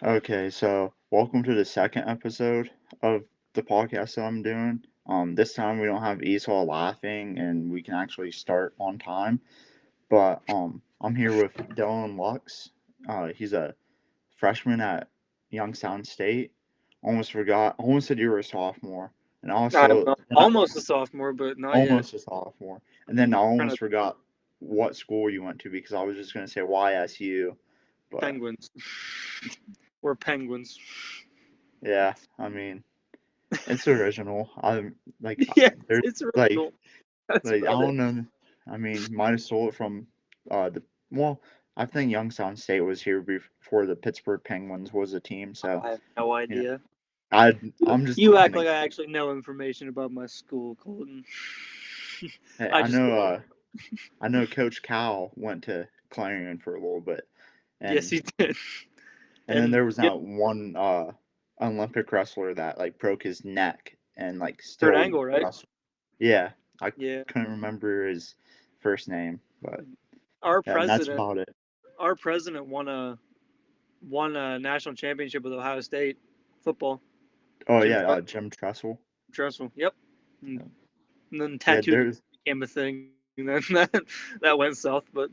Okay, so welcome to the second episode of the podcast that I'm doing. This time we don't have Esau laughing and we can actually start on time. But I'm here with Dylan Lux. He's a freshman at Youngstown State. Almost said you were a sophomore. And I'm also, almost a sophomore, but not yet. almost a sophomore. And then I Trying almost to forgot what school you went to because I was just going to say YSU. But penguins. We're penguins. yeah, I mean. It's original. I'm like Yeah, there's it's like original. That's like I about it. don't know. I mean, might have stole it from the well. I think Youngstown State was here before the Pittsburgh Penguins was a team. So I have no you know, idea. I'm just You act gonna. like I actually know information about my school, Colton. Hey, I just go. I know Coach Cal went to Clarion for a little bit, Yes, and he did. then And there was yep, that one Olympic wrestler that like broke his neck and like Kurt still Angle, right? wrestled. Yeah, I Yeah. couldn't remember his first name, but. Our Yeah, and that's president, about it. our president won a national championship with Ohio State football. Oh Jim yeah, Tressel. Jim Tressel. Yep. And, Yeah, and then yeah, tattooed there's became a thing. And then that went south, but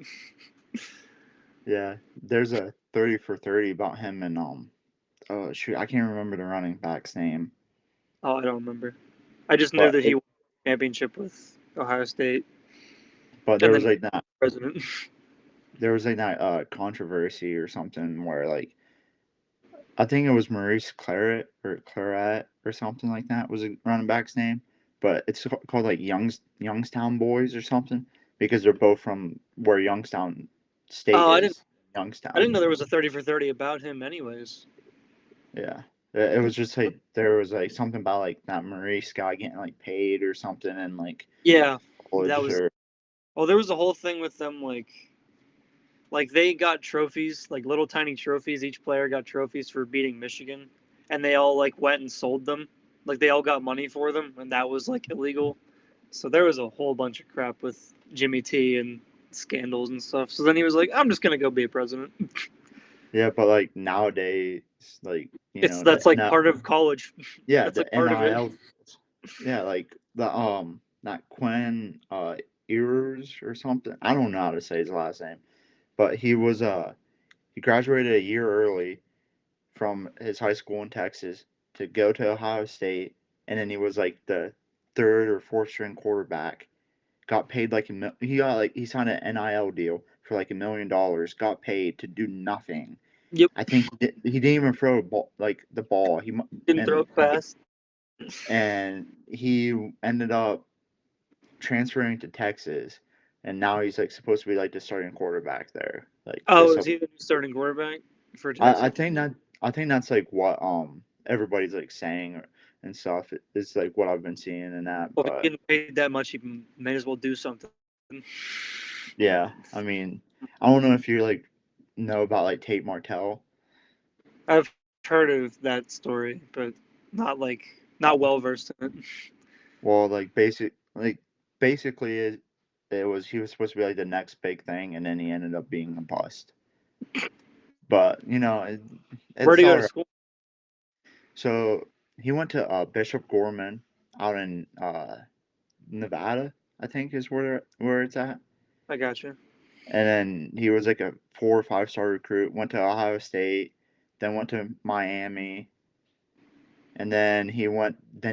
yeah, there's a 30 for 30 about him and oh shoot, I can't remember the running back's name, oh, I don't remember. I just knew but that he won a championship with Ohio State, there and was then like that president. controversy or something where like I think it was Maurice Claret or something like that was a running back's name, but it's called like Youngstown Boys or something because they're both from where Youngstown State Oh, I didn't. is, I Youngstown. didn't know there was a 30 for 30 about him. Anyways. Yeah. It was just like there was like something about like that Maurice guy getting like paid or something and like Yeah, that college was. or Oh, there was a whole thing with them like they got trophies, like little tiny trophies. Each player got trophies for beating Michigan, and they all like went and sold them. Like they all got money for them, and that was like illegal. So there was a whole bunch of crap with Jimmy T and scandals and stuff. So then he was like, "I'm just gonna go be a president." yeah, but like nowadays like It's the that's like part of college. yeah, That's the like part of it. NIL yeah, like the that Quinn Ewers or something. I don't know how to say his last name, but he graduated a year early from his high school in Texas to go to Ohio State and then he was like the third or fourth string quarterback got paid like he signed an NIL deal for like $1 million. Got paid to do nothing. Yep, I think he didn't even throw a ball, like the ball. didn't throw it fast. And he ended up transferring to Texas, and now he's like supposed to be like the starting quarterback there. Like Oh, this, is he the new starting quarterback for I Texas? think that's like what everybody's like saying and stuff. It's like what I've been seeing in that, Well, if but he's getting paid that much, he may as well do something. yeah, I mean, I don't know if you like know about like Tate Martell. I've heard of that story, but not well versed in it. Well, like basically it was he was supposed to be like the next big thing, and then he ended up being a bust. But Where'd it's he go all to right. school? So he went to Bishop Gorman out in Nevada, I think is where it's at. I got you. And then he was like a 4 or 5 star recruit. Went to Ohio State, then went to Miami, and then he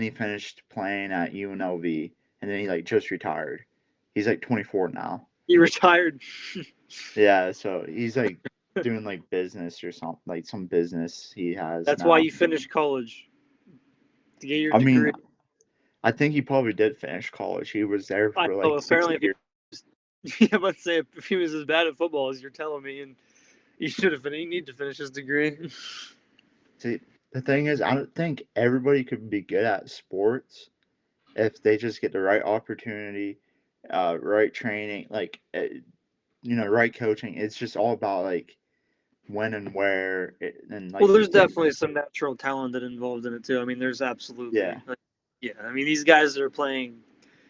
finished playing at UNLV, and then he like just retired. He's like 24 now. He retired. Yeah, so he's like doing like business or something, like some business he has That's why now. you finished college to get your I mean, degree. I think he probably did finish college. He was there I for know. like six Apparently, if years. yeah, let's say if he was as bad at football as you're telling me, and he should have finished, he need to finish his degree. See, the thing is, I don't think everybody could be good at sports if they just get the right opportunity, right training, like right coaching. It's just all about like when and where, and Well, like you there's said, definitely some natural talent that involved in it too. I mean, there's yeah, absolutely like, yeah. I mean, these guys that are playing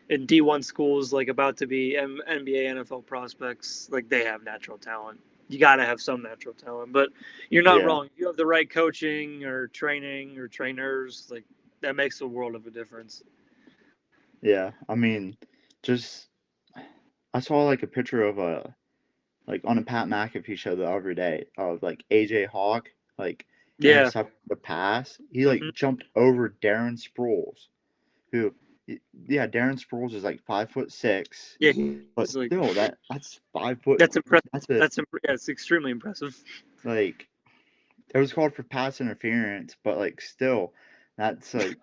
in D1 schools, like about to be NBA, NFL prospects, like they have natural talent. you got to have some natural talent. But you're not Yeah, wrong. If you have the right coaching or training or trainers, like that makes a world of a difference. yeah. I mean, just I saw like a picture of a like on a Pat McAfee show the other day of like AJ Hawk like Yeah. intercepted the pass. He like Hmm. jumped over Darren Sproles, who yeah, Darren Sproles is like 5'6", Yeah, but he's like still that's 5 foot. that's impressive. That's a Yeah, it's extremely impressive. like it was called for pass interference, but like still, that's like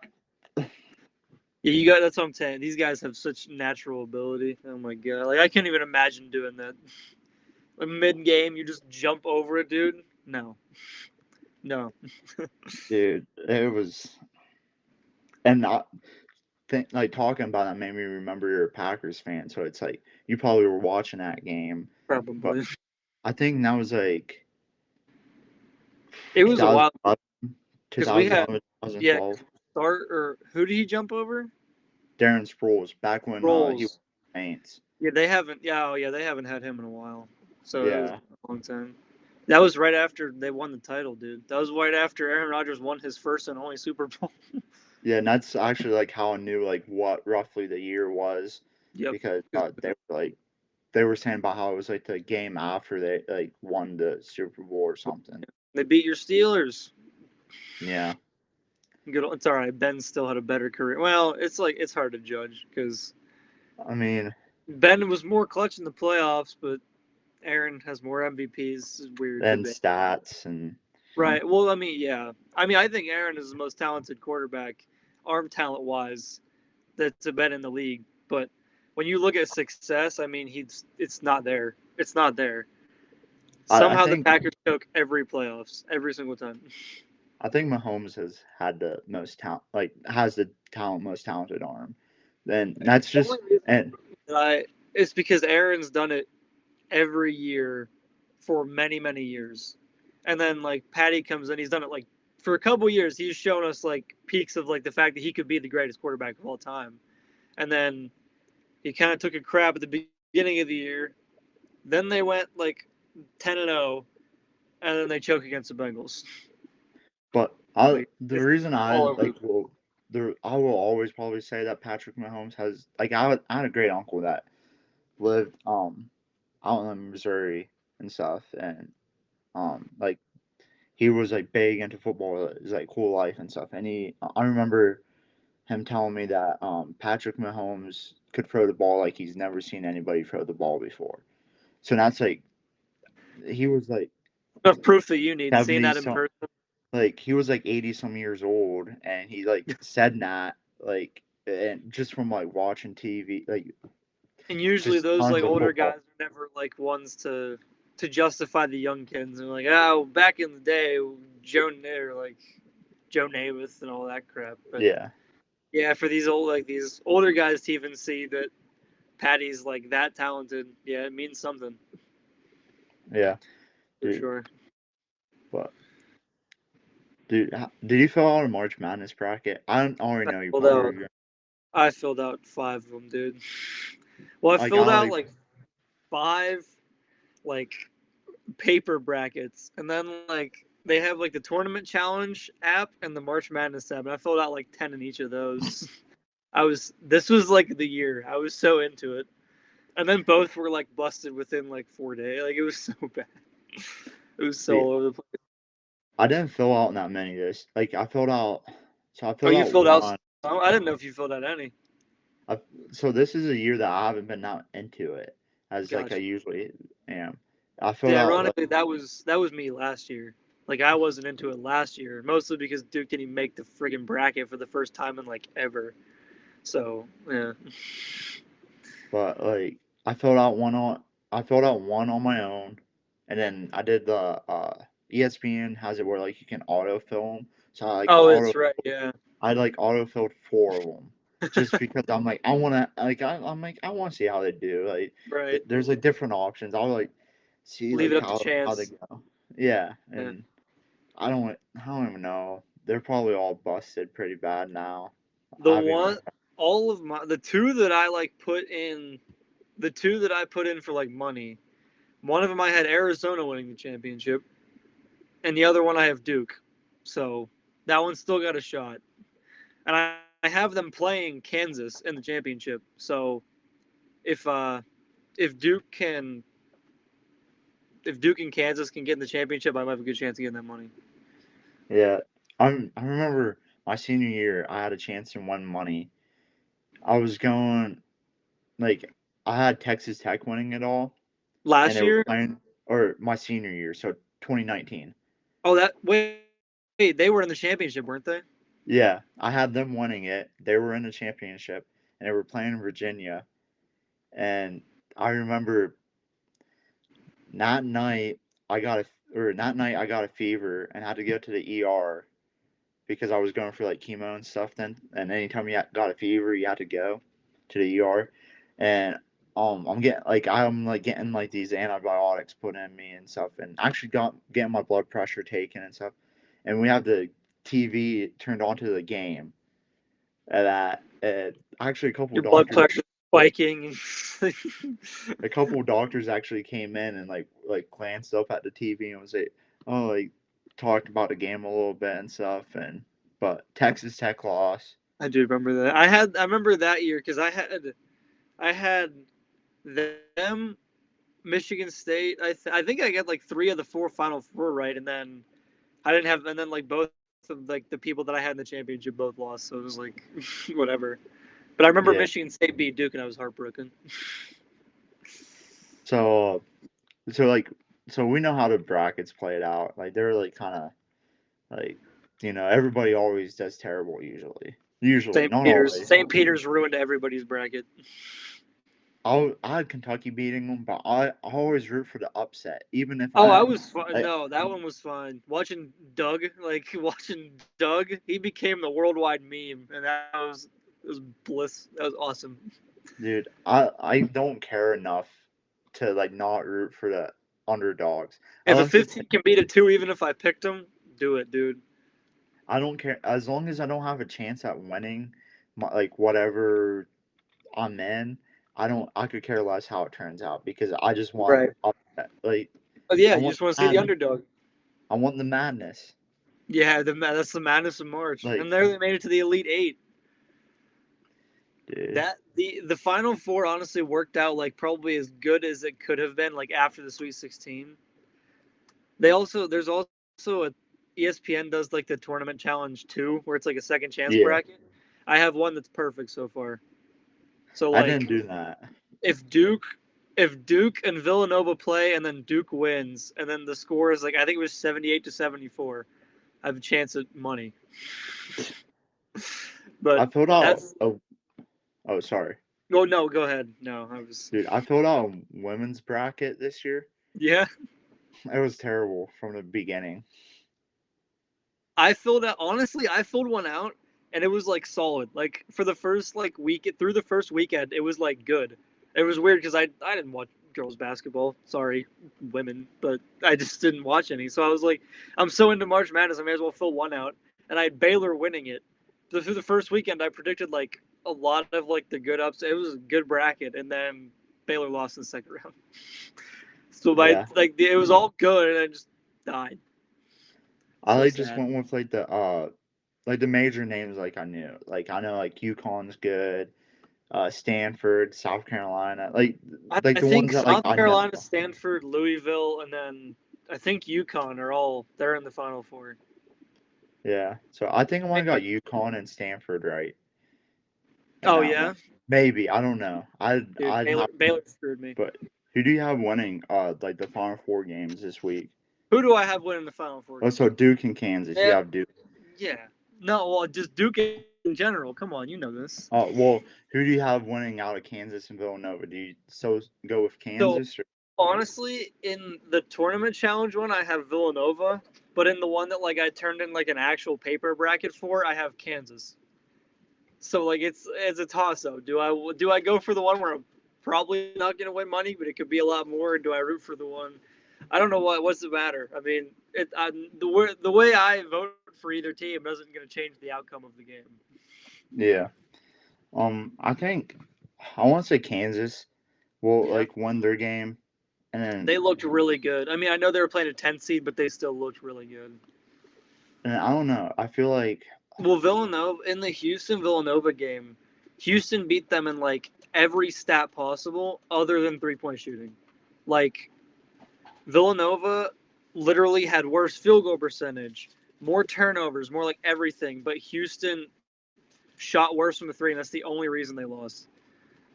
Yeah, you got that's what I'm saying. These guys have such natural ability. Oh my god, like I can't even imagine doing that. Like, mid game, you just jump over a dude. No, no. dude, it was and I think like talking about that made me remember you're a Packers fan, so it's like you probably were watching that game, but Probably. I think that was like It was a while 2011, because we had 2011, yeah 2012. start or who did he jump over? Darren Sproles back when he was Rolls. Saints. Yeah, they haven't. Yeah, oh yeah, they haven't had him in a while. So it was Yeah, a long time. That was right after they won the title, dude. That was right after Aaron Rodgers won his first and only Super Bowl. yeah, and that's actually like how I knew like what roughly the year was Yep. because they were saying about how it was like the game after they like won the Super Bowl or something. They beat your Steelers. Yeah, Good. It's all right. Ben still had a better career. Well, it's like it's hard to judge because I mean, Ben was more clutch in the playoffs, but Aaron has more MVPs. It's a weird and debate. stats and Right. Well, I mean, yeah. I mean, I think Aaron is the most talented quarterback, arm talent wise, that's been in the league. But when you look at success, I mean, he's it's not there. It's not there. I Somehow the think Packers choke every playoffs, every single time. I think Mahomes has had the most talent, like has the most talented arm. Then that's The only just reason and that I it's because Aaron's done it every year for many, many years. And then like Patty comes in, he's done it like for a couple years. He's shown us like peaks of like the fact that he could be the greatest quarterback of all time. And then he kind of took a crap at the beginning of the year. Then they went like 10-0, and then they choke against the Bengals. but Like the it's reason I all over. like will I will always probably say that Patrick Mahomes has like I had a great uncle that lived out in Missouri and stuff and like he was like big into football his like whole life and stuff and I remember him telling me that Patrick Mahomes could throw the ball like he's never seen anybody throw the ball before. So that's like he was like Enough proof that you need seeing 70 that in some person. like he was like 80 some years old and he like said that like and just from like watching TV like And usually just those tons like of older football. guys are never like ones to justify the young kids and like, oh, back in the day, or like Joe Namath and all that crap. But Yeah. yeah, for these older guys to even see that Patty's like that talented, yeah, it means something Yeah. for Dude, sure. but dude, did you fill out a March Madness bracket? I don't already I know you filled probably out regret. I filled out 5 of them, dude. Well, I Like I filled out only like 5 like paper brackets, and then like they have like the tournament challenge app and the March Madness app, and I filled out like 10 in each of those. This was like the year I was so into it, and then both were like busted within like 4 days. Like it was so bad. It was so see, all over the place. I didn't fill out that many this. Like I Oh, filled you out filled out one. some? I didn't know if you filled out any. So this is a year that I haven't been that into it as like I Gotcha. usually am. I See, filled out like ironically, that was me last year. Like I wasn't into it last year, mostly because Duke didn't make the friggin' bracket for the first time in like ever. So yeah. but like I filled out one on my own, and then I did the ESPN has it where like you can autofill them. So Oh, it's right. Yeah. I like autofilled 4 of them just because I'm like I want to like I'm like I want to see how they do like Right. there's like different options. I'll like see Leave like it up to how they chance. go. Yeah, Yeah. and I don't even know. They're probably all busted pretty bad now. The I haven't even one, all of my, the two that I put in for like money One of them I had Arizona winning the championship, and the other one I have Duke. So that one's still got a shot. And I have them playing Kansas in the championship. So if uh if Duke can if Duke and Kansas can get in the championship, I might have a good chance of getting that money. Yeah, I remember my senior year, I had a chance to win money. I was going like I had Texas Tech winning it all, and Last they were year, playing or my senior year, so 2019. oh that wait, they were in the championship, weren't they? Yeah, I had them winning it. They were in the championship, and they were playing Virginia. And I remember that night that night I got a fever and had to go to the ER because I was going for like chemo and stuff then. And anytime you got a fever, you had to go to the ER. And I'm like getting like these antibiotics put in me and stuff, and actually got getting my blood pressure taken and stuff. And we have the TV turned onto the game. And that actually Your blood pressure spiking. a couple doctors actually came in and like glanced up at the TV and was like, oh, like talked about the game a little bit and stuff. And but Texas Tech lost. I do remember that. I remember that year because I had them, Michigan State. I think I got like 3 of the 4 Final Four right, and then I didn't have, and then like both of like the people that I had in the championship both lost. So it was like whatever. But I remember Yeah. Michigan State beat Duke, and I was heartbroken. So so like so we know how the brackets played out. Like they're like kind of like everybody always does terrible usually. Usually, St. not Peter's always. St. Peter's ruined everybody's bracket. I had Kentucky beating them, but I always root for the upset, even if Oh, I I was fine. like No, that one was fine. Watching Doug, like watching Doug, he became the worldwide meme, and that was bliss. That was awesome. dude, I don't care enough to like not root for the underdogs. I If a like to 15 can beat a 2, even if I picked him, do it, dude. I don't care as long as I don't have a chance at winning like whatever I'm in. I could care less how it turns out because I just want Right. like But yeah, I you want just want to the see the madness. underdog. I want the madness. Yeah, that's the madness of March, Like, and there they made it to the Elite Eight. dude, That the Final Four honestly worked out like probably as good as it could have been like after the Sweet 16. There's also a ESPN does like the tournament challenge too, where it's like a second chance yeah, bracket. I have one that's perfect so far. So I didn't like do that. if Duke if Duke and Villanova play and then Duke wins and then the score is like I think it was 78-74, I have a chance at money. But I filled out that's a oh sorry, oh no, go ahead. No, I was dude. I filled out a women's bracket this year. yeah. It was terrible from the beginning. I filled one out and it was like solid. Like for the first like week through the first weekend, it was like good. It was weird because I didn't watch girls basketball. Sorry, women, but I just didn't watch any. So I was like, I'm so into March Madness, I may as well fill one out. And I had Baylor winning it. So through the first weekend, I predicted like a lot of like the good ups. It was a good bracket, and then Baylor lost in the second round. So Yeah, it was all good, and I just died. I So like just sad. went with like the major names like I knew. Like I know like UConn's good, Stanford, South Carolina, like I the think ones that like South I know. Carolina, Stanford, Louisville, and then I think UConn are all they're in the Final Four. Yeah, so I think I might got Maybe. UConn and Stanford right in Oh that yeah, one. Maybe I don't know. dude, I'd have, Baylor screwed me. but who do you have winning like the Final Four games this week? Who do I have winning the Final Four Oh, games? so Duke and Kansas. You Yeah, have Duke. yeah. No, well, just Duke in general. Come on, you know this. Well, who do you have winning out of Kansas and Villanova? Do you so go with So Kansas or? honestly, in the tournament challenge one, I have Villanova, but in the one that like I turned in like an actual paper bracket for, I have Kansas. So like it's a toss up. Do I go for the one where I'm probably not going to win money, but it could be a lot more? Or do I root for the one? I don't know what's the matter. I mean, the way I vote for either team doesn't going to change the outcome of the game. Yeah. I think I want to say Kansas will Yeah. like win their game. And then They looked really good. I mean, I know they were playing a 10 seed, but they still looked really good. and I don't know. I feel like Well, Villanova in the Houston Villanova game, Houston beat them in like every stat possible other than 3-point shooting. Like Villanova literally had worse field goal percentage, more turnovers, more like everything, but Houston shot worse from the three, and that's the only reason they lost.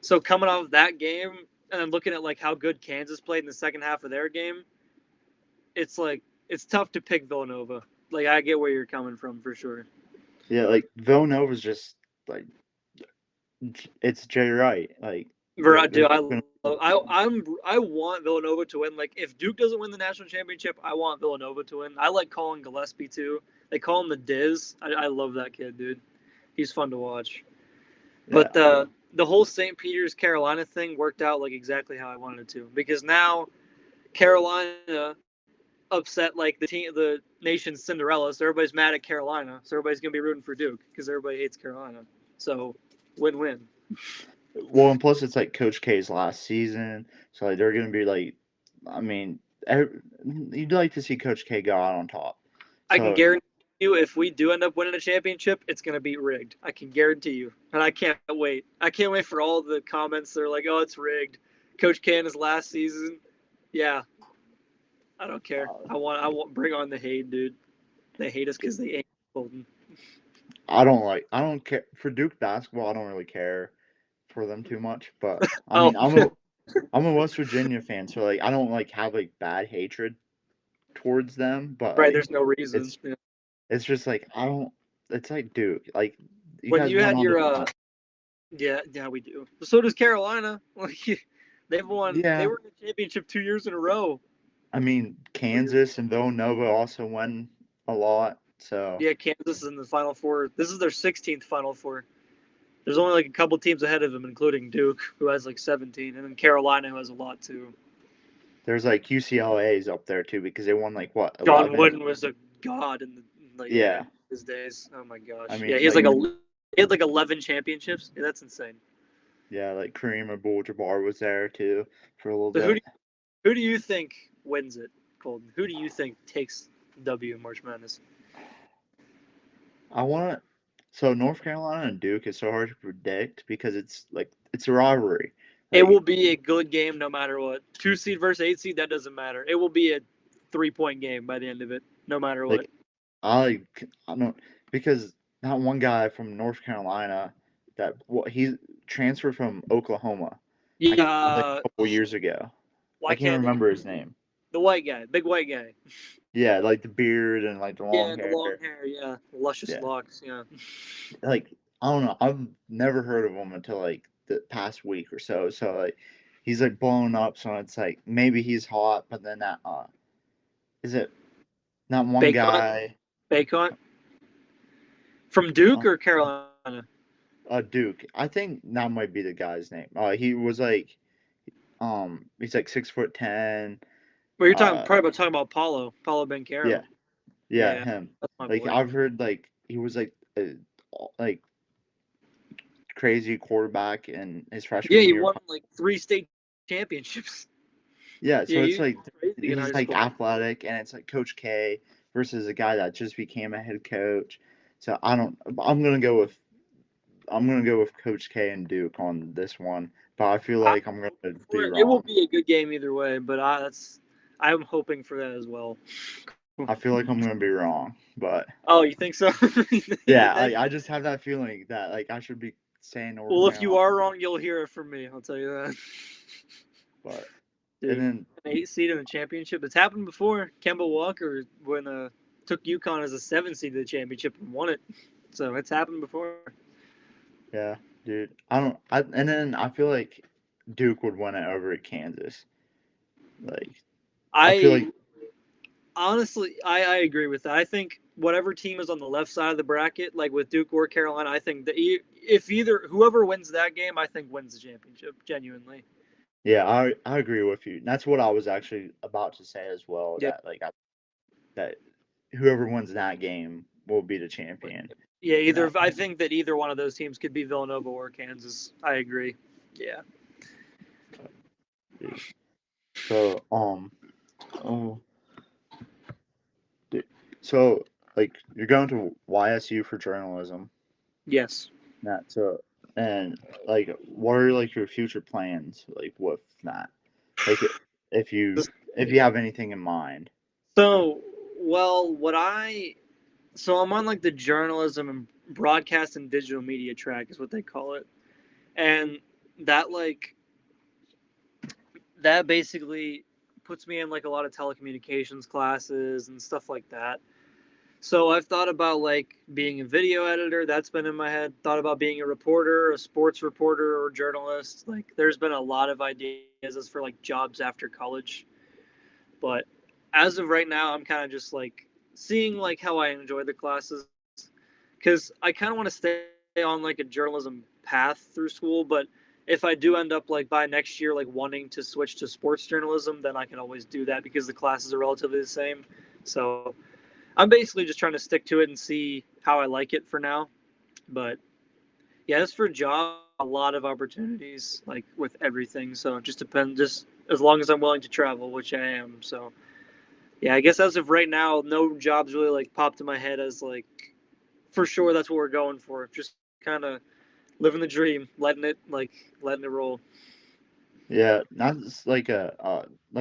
So coming off of that game and then looking at like how good Kansas played in the second half of their game, it's like it's tough to pick Villanova. Like I get where you're coming from for sure. yeah, like Villanova's just like it's Jay Wright. Like Dude, they're gonna I want Villanova to win. Like if Duke doesn't win the national championship, I want Villanova to win. I like Colin Gillespie too. They call him the Diz. I love that kid, dude. He's fun to watch. yeah But the whole St. Peter's Carolina thing worked out like exactly how I wanted it to because now Carolina upset like the nation's Cinderella, so everybody's mad at Carolina. So everybody's gonna be rooting for Duke because everybody hates Carolina. So win-win. Well, and plus it's like Coach K's last season, so like they're gonna be like, I mean, you'd like to see Coach K go out on top. I can So guarantee you, if we do end up winning a championship, it's gonna be rigged. I can guarantee you, and I can't wait. I can't wait for all the comments. They're like, "Oh, it's rigged." Coach K in his last season. Yeah, I don't care. uh, I want bring on the hate, dude. They hate us because they ain't Colton. I don't care for Duke basketball. I don't really care for them too much, but I Oh, mean, I'm a West Virginia fan, so like I don't like have like bad hatred towards them, but right. like There's no reason. it's Yeah. it's just like I don't. It's like Duke. Like you When guys you went had on to your win. yeah, we do. So does Carolina. Like they've won. They Yeah, were in the championship 2 years in a row. I mean Kansas and Villanova also won a lot. So Yeah, Kansas is in the Final Four. This is their 16th Final Four. There's only like a couple teams ahead of them, including Duke, who has like 17, and then Carolina, who has a lot too. there's like UCLA's up there too because they won like what John 11. Wooden was a god in the like Yeah, his days. Oh my I gosh, yeah, mean like he had like 11 championships. Yeah, that's insane. yeah, like Kareem Abdul-Jabbar was there too for a little So bit. who do you think wins it, Colton? Who do you think takes W in March Madness? I want so North Carolina and Duke is so hard to predict because it's like it's a rivalry. It will Like be a good game no matter what. 2 seed versus 8 seed, that doesn't matter. It will be a 3-point game by the end of it, no matter what. like I don't because that one guy from North Carolina that what he transferred from Oklahoma like Yeah, a couple years ago. I why can't can't they? remember his name. The white guy, big white guy. Yeah, like the beard and like the long Yeah, the hair. long hair. Yeah, luscious Yeah, locks. Yeah. like I don't know. I've never heard of him until like the past week or so. So like he's like blown up. So it's like maybe he's hot, but then that is it not one Bacon, guy? Bacon from Duke Uh, or Carolina. Duke. I think that might be the guy's name. He was like he's like 6'10". Well, you're talking Uh, probably about talking about Paulo yeah, Banchero. Yeah, yeah, yeah, him. that's my Like boy. I've heard like he was like crazy quarterback in his Yeah, freshman he year. won like 3 state championships. Yeah, Yeah, so it's he's like crazy in high he's like school. athletic, and it's like Coach K versus a guy that just became a head coach. So I don't. I'm gonna go with Coach K and Duke on this one, but I feel I'm like I'm gonna hoping for be it. It will wrong. be a good game either way, but I'm hoping for that as well. I feel like I'm gonna be wrong, but Oh, you think so? yeah, Then, I just have that feeling that like I should be saying North well, if you Carolina, are wrong, you'll hear it from me. I'll tell you that. but and Dude, then an 8 seed in the championship. It's happened before. Kemba Walker when took UConn as a 7 seed to the championship and won it. So it's happened before. yeah, dude, I don't. And then I feel like Duke would win it over at Kansas. Like I feel I like honestly, I agree with that. I think whatever team is on the left side of the bracket, like with Duke or Carolina, I think that if either whoever wins that game, I think wins the championship. Genuinely. yeah, I agree with you. That's what I was actually about to say as well. Yeah. That whoever wins that game will be the champion. Yeah. That I think that either one of those teams could be Villanova or Kansas. I agree. Yeah. So, oh, d- so like you're going to YSU for journalism. Yes. That so, and like, what are like your future plans like with that? Like, if you if you have anything in mind. So, well, so I'm on like the journalism and broadcast and digital media track is what they call it. And that like that basically puts me in like a lot of telecommunications classes and stuff like that. So I've thought about like being a video editor, that's been in my head. Thought about being a reporter, a sports reporter or journalist. Like there's been a lot of ideas as for like jobs after college. But as of right now, I'm kind of just like seeing like how I enjoy the classes because I kind of want to stay on like a journalism path through school. But if I do end up like by next year like wanting to switch to sports journalism, then I can always do that because the classes are relatively the same. So I'm basically just trying to stick to it and see how I like it for now. But yeah, as for job, a lot of opportunities like with everything. So it just depends. Just as long as I'm willing to travel, which I am. So yeah, I guess as of right now, no jobs really like popped in my head as like for sure that's what we're going for. Just kind of living the dream, letting it roll. Yeah, that's like a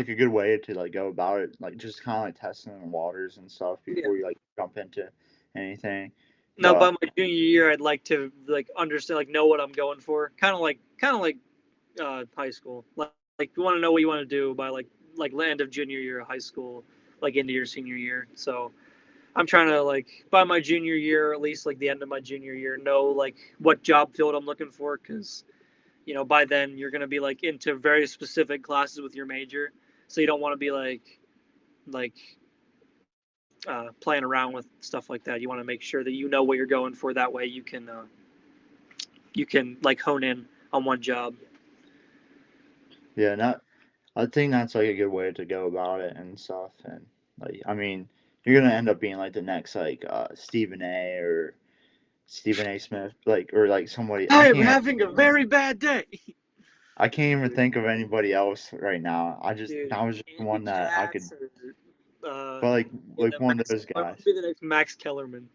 good way to like go about it, like just kind of like testing the waters and stuff Yeah. before you like jump into anything. Now by But my junior year, I'd like to like understand, like know what I'm going for. Kind of like high school. Like you want to know what you want to do by like end of junior year of high school, like into your senior year. So I'm trying to like by my junior year, at least like the end of my junior year, know like what job field I'm looking for because by then you're gonna be like into very specific classes with your major, so you don't want to be like playing around with stuff like that. You want to make sure that you know what you're going for. That way you can like hone in on one job. yeah, not I think that's like a good way to go about it and stuff. And like, I mean, you're gonna end up being like the next like Stephen A. or Stephen A. Smith, like or like somebody. I am having a very bad day. I can't even think of anybody else right now. Dude, That was just Andy one that I could, Katz or but yeah, like the one of Max those Kellerman guys. would be the next Max Kellerman.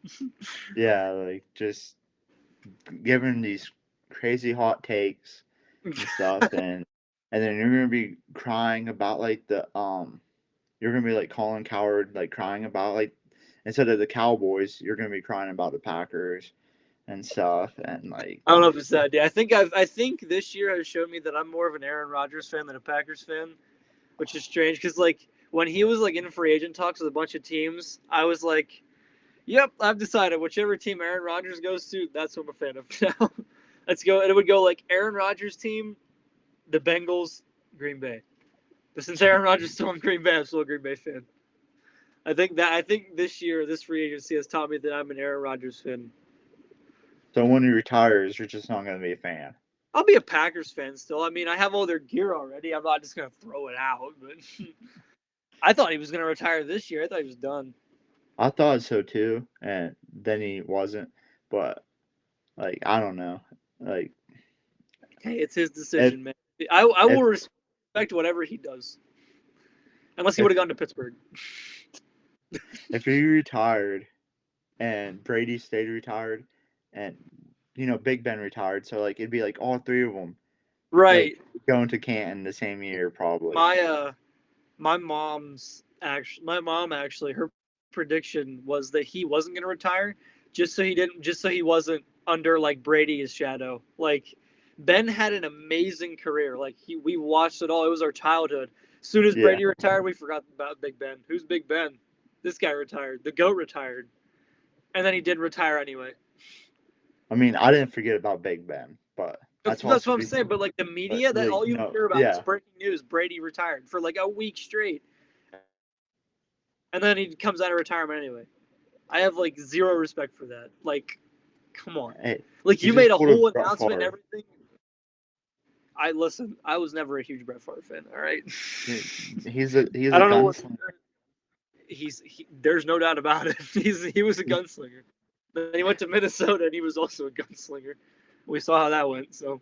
Yeah, like just giving these crazy hot takes and stuff, and then you're gonna be crying about like the you're gonna be like Colin Coward like crying about like instead of the Cowboys, you're gonna be crying about the Packers and stuff, and like I don't know if it's that idea. I think this year has shown me that I'm more of an Aaron Rodgers fan than a Packers fan, which is strange because like when he was like in free agent talks with a bunch of teams, I was like, "Yep, I've decided whichever team Aaron Rodgers goes to, that's what I'm a fan of now." Let's go, and it would go like Aaron Rodgers team, the Bengals, Green Bay. But since Aaron Rodgers is still in Green Bay, I'm still a Green Bay fan. I think this year this free agency has taught me that I'm an Aaron Rodgers fan. so when he retires, you're just not gonna be a fan. I'll be a Packers fan still. I mean, I have all their gear already. I'm not just gonna throw it out. But I thought he was gonna retire this year. I thought he was done. I thought so too, and then he wasn't. But like I don't know, like Hey, it's his if decision, man. I if will respect whatever he does, unless he would if have gone to Pittsburgh. if he retired and Brady stayed retired, and Big Ben retired, so like it'd be like all three of them like Right. going to Canton the same year probably. My my mom actually her prediction was that he wasn't gonna retire just so he wasn't under like Brady's shadow. Like Ben had an amazing career. Like we watched it all. It was our childhood. As soon as Yeah, Brady retired, we forgot about Big Ben. Who's Big Ben? This guy retired. The GOAT retired. And then he did retire anyway. I mean I didn't forget about Big Ben, but That's that's that's also what I'm be saying. But like the but media, that like all you hear about is yeah. breaking news. Brady retired for like a week straight, and then he comes out of retirement anyway. I have like zero respect for that. Like, come on. Hey, Like he you just made a pulled a whole Brett announcement and Favre. everything. I listen. I was never a huge Brett Favre fan. All right. He's I a don't know what gunslinger. there's no doubt about it. He was a gunslinger. Then he went to Minnesota and he was also a gunslinger. We saw how that went. So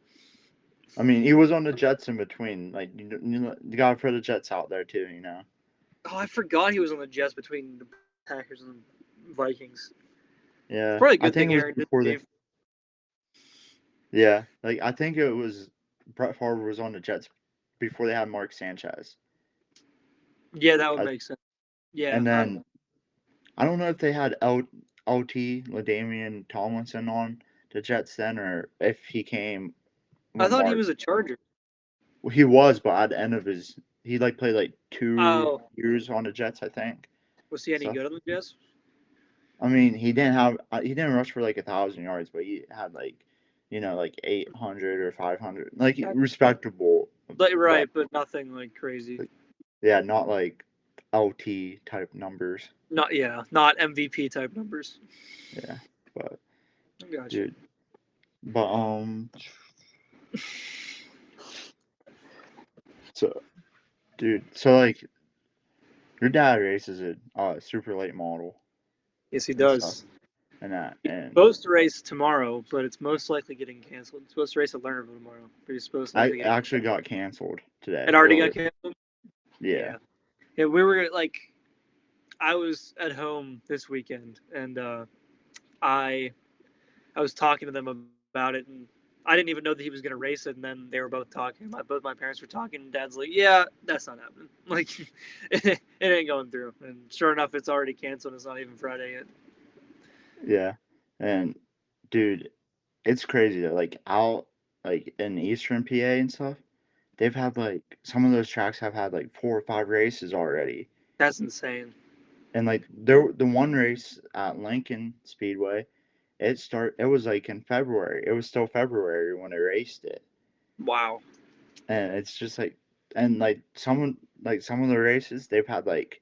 I mean, he was on the Jets in between. Like you gotta throw the Jets out there too. Oh, I forgot he was on the Jets between the Packers and the Vikings. It's Yeah, probably a I good think thing it was Aaron didn't before the. game. Yeah, like I think it was Brett Favre was on the Jets before they had Mark Sanchez. Yeah, that would I, make sense. Yeah, and then I don't know if they had LT LaDainian Tomlinson on the Jets then, or if he came I when thought he Mark. was a Charger. Well, he was, but at the end of his, he like played like two Oh, years on the Jets, I think. was he any So good on the Jets? I mean, he didn't rush for like 1,000 yards, but he had like, like 800 or 500, like Yeah. respectable, Like, but right, but nothing like crazy. like, yeah, not like LT type numbers. Not yeah, not MVP type numbers. Yeah, but I gotcha. dude, but so so like your dad races a super late model Yes, he and stuff does. and that He's and supposed to race tomorrow, but it's most likely getting canceled. He's supposed to race at Lernerville tomorrow, but he's supposed to I likely get. actually got canceled today It already got earlier. canceled. Yeah. Yeah, yeah. We were like, I was at home this weekend, and I I was talking to them about it, and I didn't even know that he was going to race it. And then they were both talking. Both my parents were talking, and Dad's like, "Yeah, that's not happening. Like, it ain't going through." And sure enough, it's already canceled. It's not even Friday yet. Yeah. And dude, it's crazy though. Like out like in Eastern PA and stuff, they've had like some of those tracks have had like 4 or 5 races already. That's insane. And like the one race at Lincoln Speedway, it was like in February. It was still February when they raced it. Wow. And it's just like and some of the races they've had like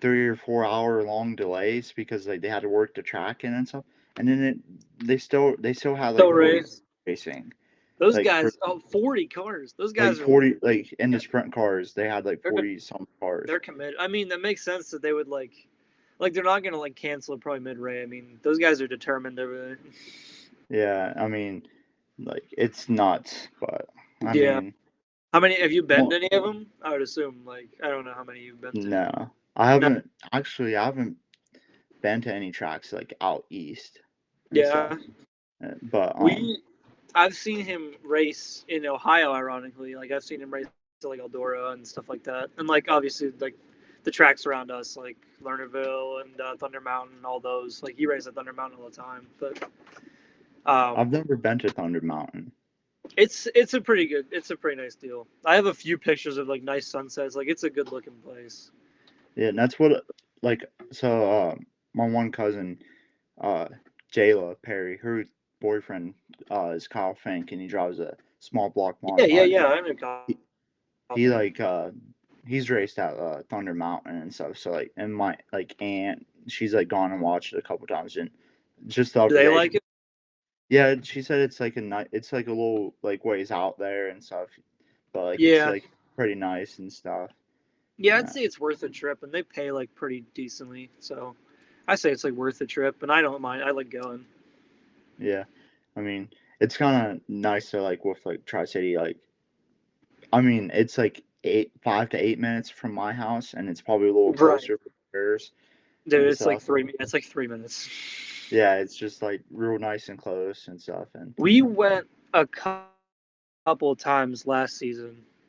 3 or 4 hour long delays because like they had to work the track in and stuff. And then they still had So like 40 race. racing. Those Like for guys, oh, 40 cars. Those like guys are 40 like in the yeah, sprint cars, they had like they're 40 some cars. they're committed. I mean, that makes sense that they would like they're not gonna like cancel it probably mid race. I mean, those guys are determined. They're really, Yeah, I mean, like it's nuts, but I yeah. mean, How many have you been to well, any of them? I would assume like I don't know how many you've been to. no. No. I haven't been to any tracks like out east and stuff. Yeah. But We I've seen him race in Ohio. Ironically, like I've seen him race to like Eldora and stuff like that, and like obviously like the tracks around us, like Lernerville and Thunder Mountain, all those. Like he races at Thunder Mountain all the time, but I've um, never been to Thunder Mountain. it's a pretty good, it's a pretty nice deal. I have a few pictures of like nice sunsets. Like it's a good looking place. Yeah, and that's what like so my one cousin uh Jayla Perry, her boyfriend is Kyle Fink and he drives a small block Yeah, yeah, modified. yeah. I know He, he Colton. like he's raced at Thunder Mountain and stuff. So like and my like aunt, she's like gone and watched it a couple times and just the Do other they day like it? yeah, she said it's like a it's like a little like ways out there and stuff, but like it's Yeah, like pretty nice and stuff. yeah. I'd Yeah. say it's worth a trip, and they pay like pretty decently. So I say it's like worth the trip, and I don't mind. I like going. Yeah. I mean, it's kind of nice to like with like Tri City. Like, I mean, it's like 5 to 8 minutes from my house, and it's probably a little Right. closer for hers Dude, and it's like stuff. 3. It's like 3 minutes. Yeah, it's just like real nice and close and stuff. And We went a couple of times last season, but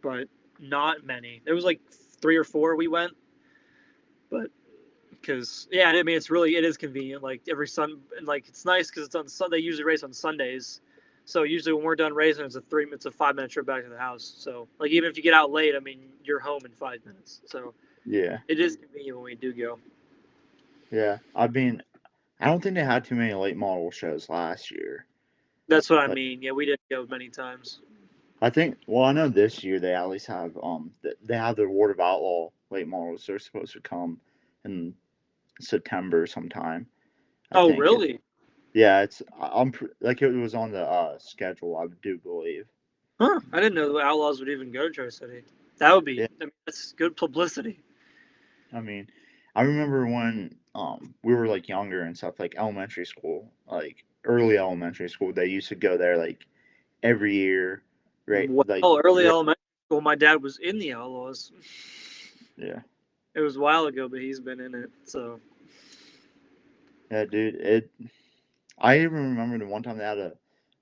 not many. There was like 3 or 4 we went, but because yeah, I mean it is convenient. Like every sun, and like it's nice because it's on Sunday. They usually race on Sundays, so usually when we're done racing, it's a 5 minute trip back to the house. So like even if you get out late, I mean you're home in 5 minutes. So yeah, it is convenient when we do go. yeah. I mean, I don't think they had too many late model shows last year. That's what I Like, mean. Yeah, we didn't go many times. I think, well, I know this year they at least have they have the Ward of Outlaw late models. They're supposed to come in September sometime. I Oh think. really? Yeah, like it was on the schedule. I do believe. Huh? I didn't know the Outlaws would even go to Tri City. That would be. Yeah, I mean, that's good publicity. I mean, I remember when we were like younger and stuff, like elementary school, like early elementary school. They used to go there like every year. right? Well, Like, early elementary school, my dad was in the Outlaws. yeah, It was a while ago, but he's been in it. So yeah, dude. I even remember the one time they had a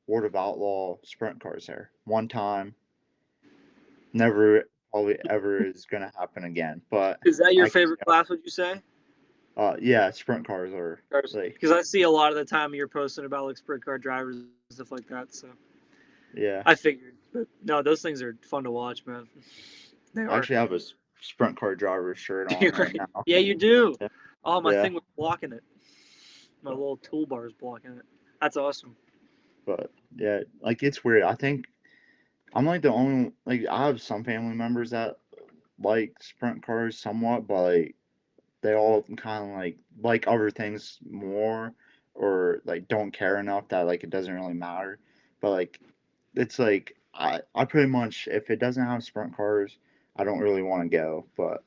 World of Outlaw sprint cars there. One time, never, probably ever is gonna happen again. But is that your I, favorite class? Would you say? yeah, sprint cars are like, Because I see a lot of the time you're posting about like sprint car drivers and stuff like that. So yeah. I figured, but no, those things are fun to watch, man. They I are. actually have a sprint car driver shirt on right now. Yeah, you do. Yeah, Oh, my yeah, thing was blocking it. My but little toolbar is blocking it. That's awesome. but yeah, like it's weird. I think I'm like the only like I have some family members that like sprint cars somewhat, but like they all kind of like other things more, or like don't care enough that like it doesn't really matter. But like it's like I pretty much, if it doesn't have sprint cars, I don't really want to go. But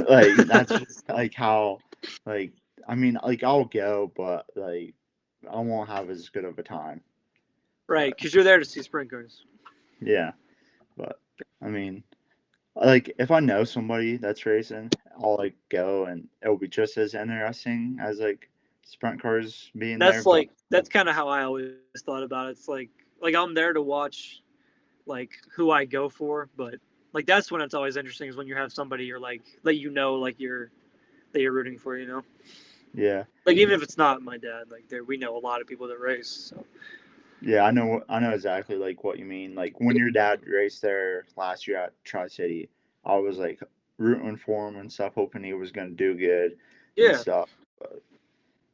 like that's just like how, like, I mean, like I'll go, but like I won't have as good of a time. Right, But because you're there to see sprint cars. yeah, but I mean, like if I know somebody that's racing, I'll like go and it'll be just as interesting as like sprint cars being there. But That's kind of how I always thought about it. It's like I'm there to watch like who I go for, but like that's when it's always interesting is when you have somebody you're like that like you're that you're rooting for, you know. yeah, Like even if it's not my dad, like there we know a lot of people that race. So yeah, I know exactly like what you mean. Like when your dad raced there last year at Tri City, I was like rooting for him and stuff, hoping he was gonna do good and yeah, stuff. But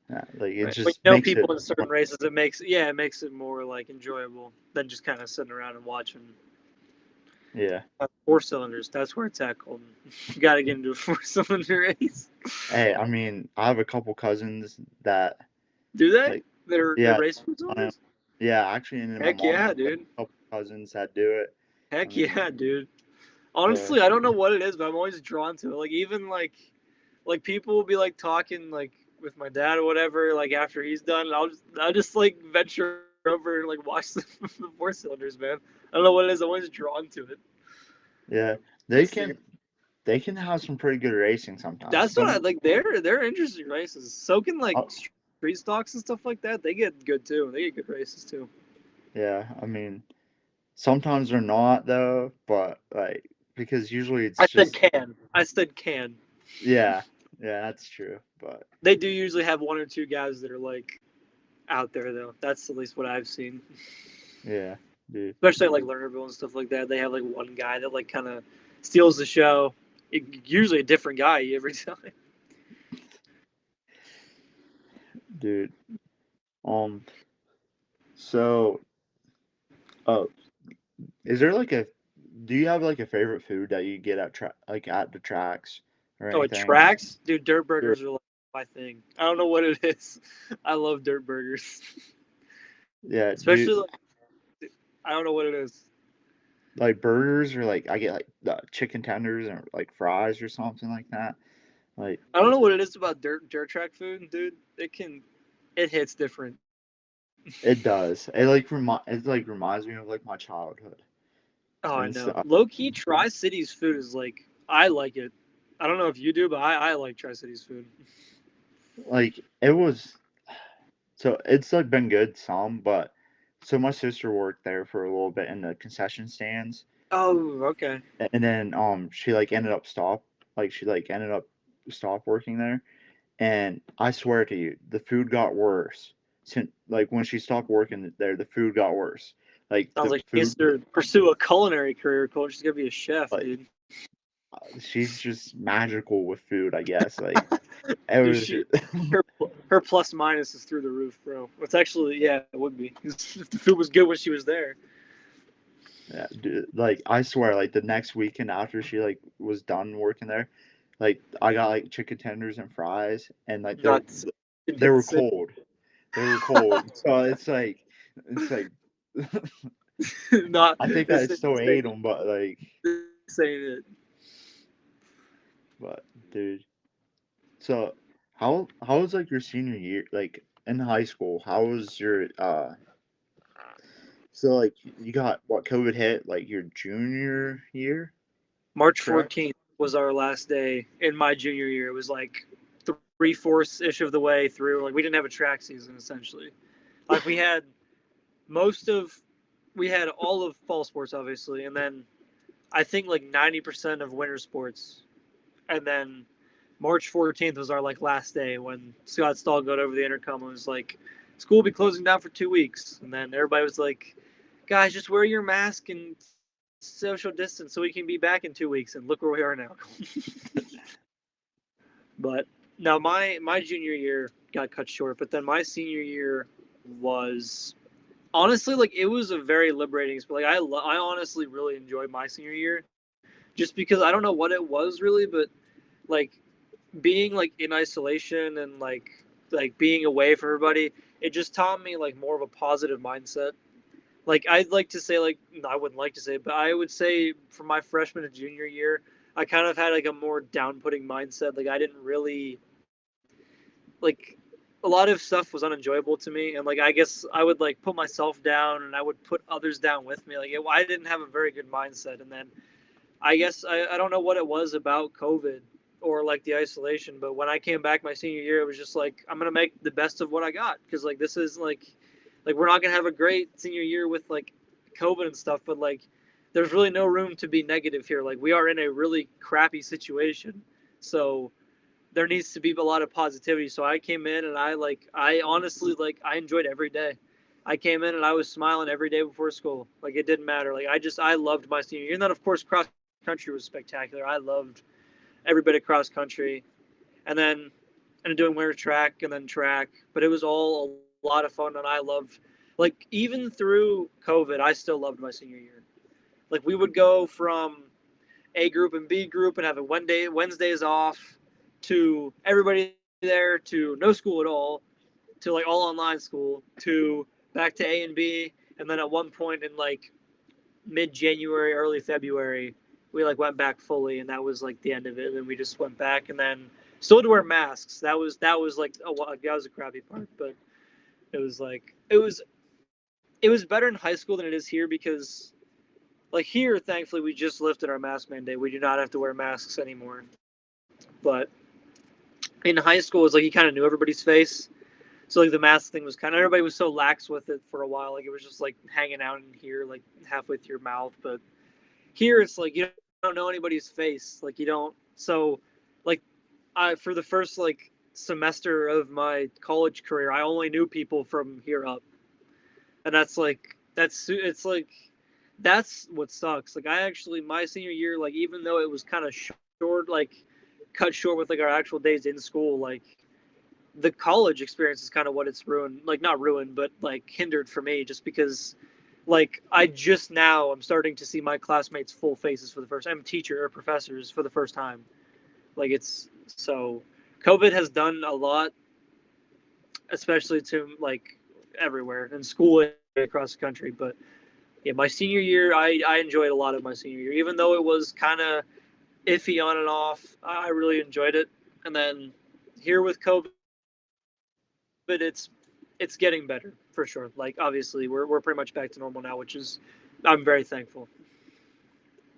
yeah, like it right. When just you know makes it people in certain races, it makes it more like enjoyable than just kind of sitting around and watching. yeah. Four cylinders, that's where it's at, Colton. You got to get into a four-cylinder race. Hey, I mean, I have a couple cousins that Do they? like, They're yeah, race four I, cylinders? yeah, actually, and then my Heck mom has yeah, like dude. a couple cousins that do it. I Heck mean, yeah, dude. so Honestly, I don't know what it is, but I'm always drawn to it. Like even like people will be like talking like with my dad or whatever, like after he's done, and I'll just like venture over and like watch the four cylinders, man. I don't know what it is. I'm always drawn to it. yeah, they Just think can they can have some pretty good racing sometimes. that's what I Don't like. They're interesting races. So can like oh, street stocks and stuff like that. They get good too. They get good races too. yeah, I mean, sometimes they're not though, but like because usually it's I said just can. I said can. yeah, yeah, that's true. But They do usually have one or two guys that are like out there though. That's at least what I've seen. yeah, dude, Especially like Lernerville and stuff like that. They have like one guy that like kind of steals the show. Usually a different guy every time. dude. Um, so, oh, is there like a do you have like a favorite food that you get at like at the tracks or Oh, it anything? tracks, dude. Dirt Or, burgers are like my thing. I don't know what it is. I love dirt burgers, yeah, do especially like I don't know what it is. like burgers, or like I get like chicken tenders or like fries or something like that. Like I don't know what it is about dirt track food, dude. It hits different. it does. It like reminds me of like my childhood Oh, I and know. stuff. Low key, Tri Cities food is like I like it. I don't know if you do, but I like Tri Cities food. Like it was so it's like been good some, but so my sister worked there for a little bit in the concession stands, Oh, okay. and then she like ended up stop working there, and I swear to you, the food got worse. Since like when she stopped working there, the food got worse. Like Sounds the like she needs food, to pursue a culinary career, Coach. She's gonna be a chef, like dude. she's just magical with food, I guess. Like it Dude, was, she her her plus minus is through the roof, bro. It's actually yeah, it would be. If the food was good when she was there. yeah, dude, like I swear, like the next weekend after she like was done working there, like I got like chicken tenders and fries, and like Nuts. they were Insane. cold. They were cold. So it's like Not I think I it's still ate them, but like, saying it. but dude. So how was like your senior year, like in high school? How was your So like you got what COVID hit like your junior year, March correct? 14th was our last day in my junior year. It was like 3/4 ish of the way through. Like we didn't have a track season essentially. Like most of we had all of fall sports obviously, and then I think like 90% of winter sports, and then March 14th was our like last day when Scott Stahl got over the intercom and was like, "School will be closing down for 2 weeks," and then everybody was like, "Guys, just wear your mask and social distance so we can be back in 2 weeks." And look where we are now. But now my junior year got cut short, but then my senior year was honestly like it was a very liberating. Like I honestly really enjoyed my senior year, just because I don't know what it was really, but like being like in isolation and like being away from everybody, it just taught me like more of a positive mindset. Like I'd like to say like no, I wouldn't like to say, but I would say from my freshman to junior year, I kind of had like a more down putting mindset. Like I didn't really like a lot of stuff was unenjoyable to me, and like I guess I would like put myself down and I would put others down with me. I didn't have a very good mindset, and then I guess I don't know what it was about COVID or like the isolation, but when I came back my senior year, it was just like I'm gonna make the best of what I got because like this is like we're not gonna have a great senior year with like COVID and stuff, but like there's really no room to be negative here. Like we are in a really crappy situation, so there needs to be a lot of positivity. So I came in and I honestly like I enjoyed every day. I came in and I was smiling every day before school. Like it didn't matter. Like I loved my senior year. And then of course cross country was spectacular. I loved every bit of cross country. And then ended doing winter track and then track. But it was all a lot of fun and I loved like even through COVID, I still loved my senior year. Like we would go from A group and B group and have a Wednesdays off to everybody there to no school at all to like all online school to back to A and B, and then at one point in like mid January, early February, we like went back fully, and that was like the end of it. And then we just went back, and then still had to wear masks. That was like that was a crappy part, but it was like it was better in high school than it is here because like here, thankfully, we just lifted our mask mandate. We do not have to wear masks anymore. But in high school, it's like you kind of knew everybody's face. So like the mask thing was kind of everybody was so lax with it for a while. Like it was just like hanging out in here, like halfway through your mouth. But here, it's like you don't know anybody's face. Like you don't. So like I for the first like semester of my college career, I only knew people from here up, and it's like that's what sucks. Like I actually my senior year, like even though it was kind of short, like cut short with like our actual days in school, like the college experience is kind of what it's ruined. Like not ruined, but like hindered for me, just because like I just now I'm starting to see my classmates' full faces for the first time, teacher or professors for the first time. Like it's so COVID has done a lot, especially to like everywhere in school and across the country. But yeah, my senior year, I enjoyed a lot of my senior year, even though it was kind of iffy on and off. I really enjoyed it. And then here with COVID, it's getting better for sure. Like obviously, we're pretty much back to normal now, which is I'm very thankful.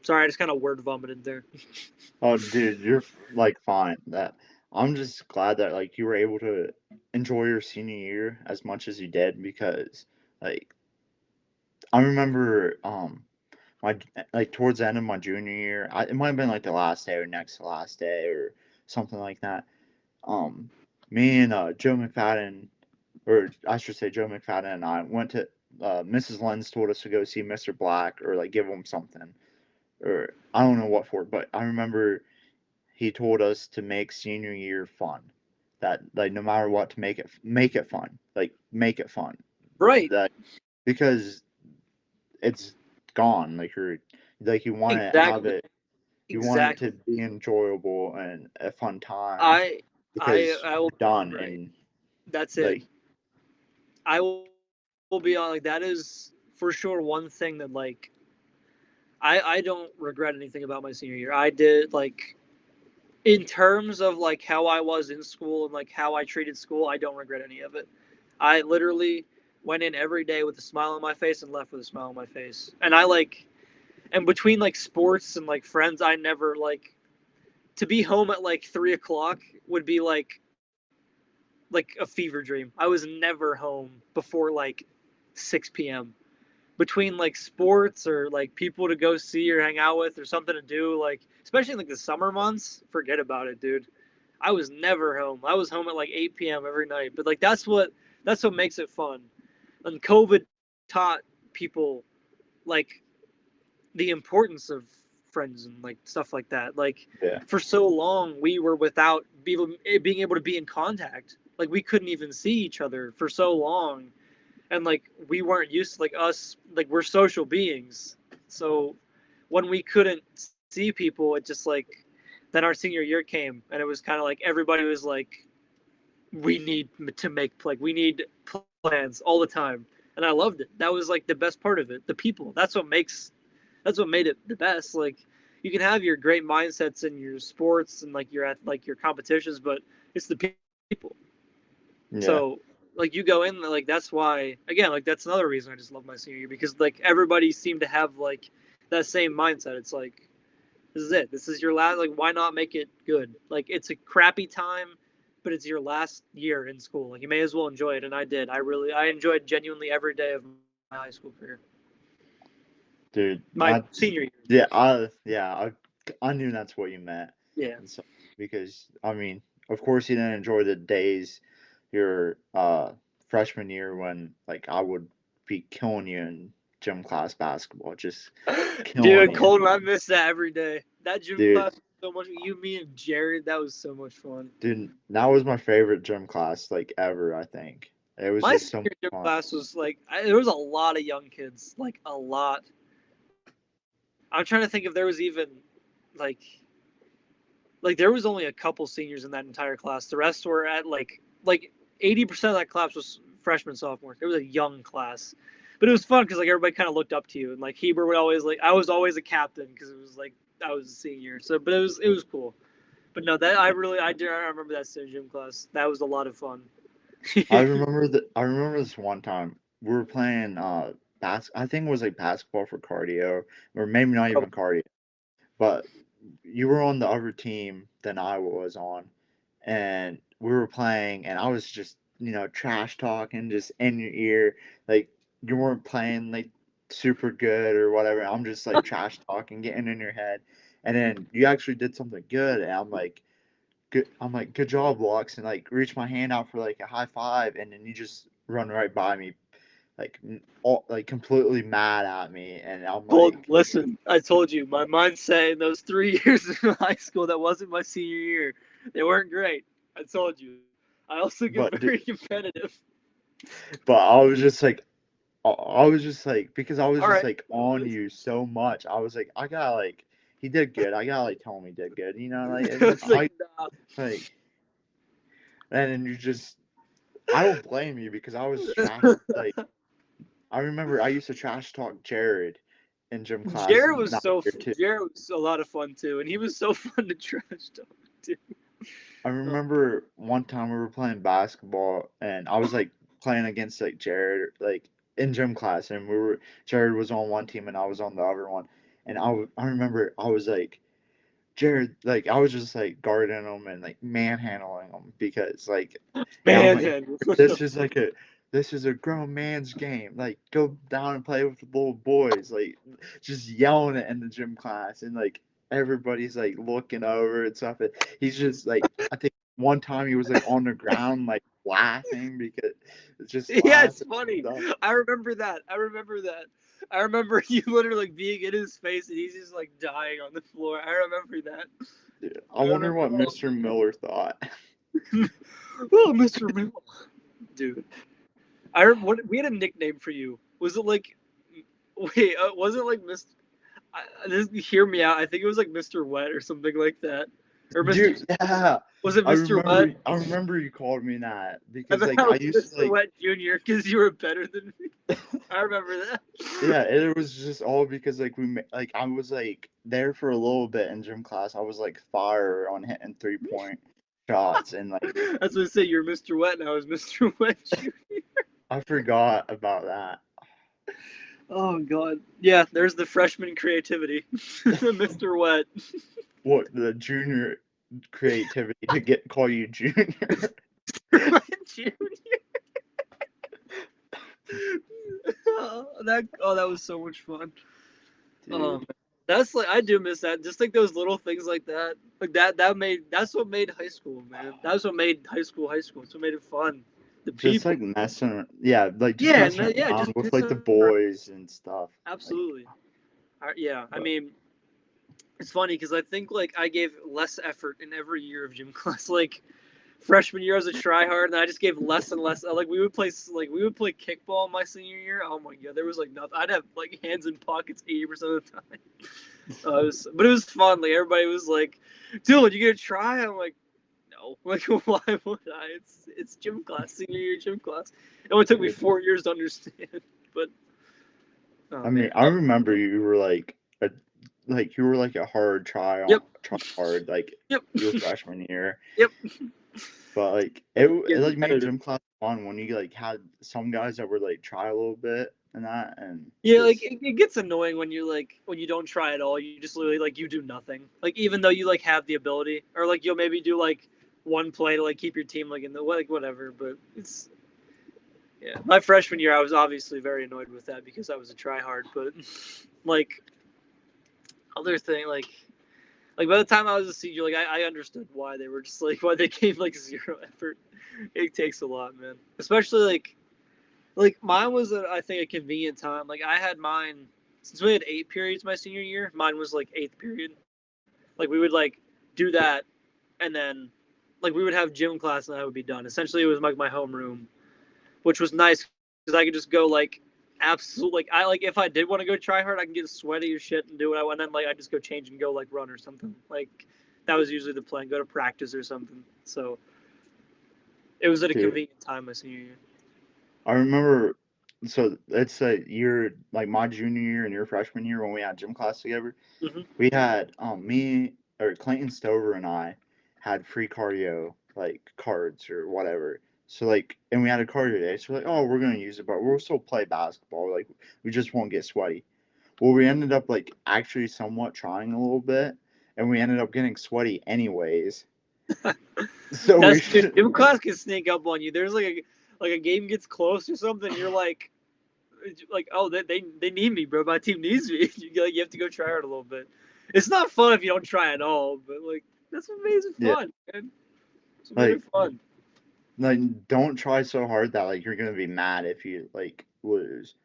Sorry, I just kind of word vomited there. Oh, dude, you're like fine. That I'm just glad that like you were able to enjoy your senior year as much as you did because like I remember my like towards the end of my junior year, it might have been like the last day or next to last day or something like that. Um, Me and Joe McFadden, or I should say Joe McFadden and I went to Mrs. Lenz told us to go see Mr. Black or like give him something or I don't know what for, but I remember he told us to make senior year fun. That like no matter what to make it fun. Like make it fun. Right. That because it's gone. Like you want to have Exactly. it you want it to Exactly. be enjoyable and a fun time I because I will you're done right. and That's it. like I will be on like that is for sure one thing that like I don't regret anything about my senior year. I did like in terms of like how I was in school and like how I treated school, I don't regret any of it. I literally went in every day with a smile on my face and left with a smile on my face. And I like, and between like sports and like friends, I never like to be home at like 3 o'clock would be like a fever dream. I was never home before like 6 p.m. Between like sports or like people to go see or hang out with or something to do, like especially in like the summer months, forget about it, dude. I was never home. I was home at like 8 p.m. every night. But like that's what makes it fun. And COVID taught people like the importance of friends and like stuff like that. Like Yeah. for so long we were without being able to be in contact. Like we couldn't even see each other for so long, and like we weren't used to like us. Like we're social beings, so when we couldn't see people, it just like then our senior year came, and it was kind of like everybody was like, we need to make like we need plans all the time, and I loved it. That was like the best part of it. The people. That's what made it the best. Like you can have your great mindsets in your sports and like your at like your competitions, but it's the people. Yeah. So like you go in like that's why again like that's another reason I just love my senior year because like everybody seemed to have like that same mindset. It's like this is it. This is your last. Like why not make it good? Like it's a crappy time, but it's your last year in school. Like you may as well enjoy it, and I did. I enjoyed genuinely every day of my high school career. Dude, My senior year. yeah, I knew that's what you meant. Yeah. And so, because I mean, of course you didn't enjoy the days your freshman year when like I would be killing you in gym class basketball, just killing Dude, you. Colton, I miss that every day. That gym Dude, class was so much. You, me, and Jared, that was so much fun. that was my favorite gym class like ever, I think. It was My just so much senior gym fun. class was like, there was a lot of young kids, like a lot. I'm trying to think if there was even like, like there was only a couple seniors in that entire class. The rest were at like 80% of that class was freshmen, sophomores. It was a young class, but it was fun because like everybody kind of looked up to you, and like Heber would always like I was always a captain because it was like I was a senior. So, but it was cool. But no, that I remember that same gym class. That was a lot of fun. I remember this one time we were playing I think it was like basketball for cardio, or maybe not even cardio. But you were on the other team than I was on, and we were playing, and I was just, trash talking just in your ear. Like, you weren't playing like super good or whatever. I'm just like trash talking, getting in your head. And then you actually did something good, and good job, Lux, and like reach my hand out for like a high five, and then you just run right by me, like like completely mad at me, and I'm Colton, like, listen, I told you my mindset in those 3 years in high school that wasn't my senior year. They weren't great. I told you. I also get but very competitive. I was just like, I was just like, because I was All just right. like on you so much. I was like, I gotta like, he did good. I gotta like tell him he did good. Like I it's was like, I nah. like, and then you just, I don't blame you because I was trash. Like I remember I used to trash talk Jared in gym class Jared was that so year too. Jared was a lot of fun too, and he was so fun to trash talk too. I Oh, remember one time we were playing basketball and I was like playing against like Jared like in gym class, and Jared was on one team and I was on the other one, and I remember I was like, Jared, like I was just like guarding him and like manhandling him because like, and I'm like, man. this is like a this is a grown man's game. Like go down and play with the little boys. Like just yelling it in the gym class, and like everybody's like looking over and stuff. And he's just like, I think one time he was like on the ground like laughing because it's just Yeah, it's laughing funny. and stuff. I remember that. I remember you literally like being in his face and he's just like dying on the floor. I remember that. Dude, I I wonder remember what all Mr. Miller thought. that. Oh, Mr. Mill. Dude. We had a nickname for you. Was it like wait, was it like Mr. This, hear me out. I think it was like Mr. Wet or something like that. Or Mr. Dude, yeah. Was it Mr. Wet? I remember you called me that And because then like I I was used to Mr. like, Wet Jr. because you were better than me. I remember that. yeah, it was just all because like like I was like there for a little bit in gym class. I was like fire on hitting 3-point shots, and like That's what I say. You're Mr. Wet and I was Mr. Wet Jr. I forgot about that. Oh god. Yeah, there's the freshman creativity. Mr. Wet. What the junior creativity to get call you junior, Junior. That was so much fun. dude. That's like I do miss that. Just like those little things like that. Like that's what made high school, man. That's what made high school high school. That's what made it fun. The Just people. like messing, yeah, like just Yeah, messing no, yeah, around just with like the messing around. boys and stuff. Like, Absolutely. Yeah, I but mean, it's funny because I think like I gave less effort in every year of gym class. Like freshman year, I was a tryhard, and I just gave less and less. Like we would play kickball my senior year. Oh my god, there was like nothing. I'd have like hands in pockets 80% of the time. But it was fun. Like everybody was like, "Dylan, you gonna try?" I'm like, "No." Like, why would I? It's gym class, senior year gym class. It only took me dude, 4 years to understand. But oh I mean, man, I remember you were like you were like a hard yep, try hard like yep, your freshman year, yep. but like it Getting like made competitive. gym class fun when you like had some guys that were like try a little bit and that and Yeah, like just it gets annoying when you like when you don't try at all. You just literally like you do nothing. Like even though you like have the ability, or like you'll maybe do like one play to like keep your team like in the like whatever. But it's yeah. My freshman year, I was obviously very annoyed with that because I was a tryhard. But like other thing, like by the time I was a senior, like I understood why they were just like why they gave like zero effort. It takes a lot, man. Especially like mine was I think a convenient time. Like I had mine since we had 8 periods my senior year. Mine was like eighth period. Like we would like do that, and then like we would have gym class and that would be done. Essentially, it was like my homeroom, which was nice because I could just go like absolute like I like if I did want to go try hard, I can get sweaty as shit and do what I want. And then like I just go change and go like run or something. Like that was usually the plan. Go to practice or something. So it was at a dude. convenient time my senior year. I remember, so it's a year like my junior year and your freshman year when we had gym class together. Hmm. We had me or Clayton Stover and I had free cardio like cards or whatever. So like, and we had a cardio day. So we're like, oh, we're gonna use it, but we'll still play basketball. Like we just won't get sweaty. Well, we ended up like actually somewhat trying a little bit, and we ended up getting sweaty anyways. So we That's dude. should, Gym class can sneak up on you. There's like a game gets close or something. You're like oh they need me, bro. My team needs me. You have to go try hard a little bit. It's not fun if you don't try at all, but like that's what makes it yeah, fun, man. That's what made like it fun. don't try so hard that like you're gonna be mad if you like lose.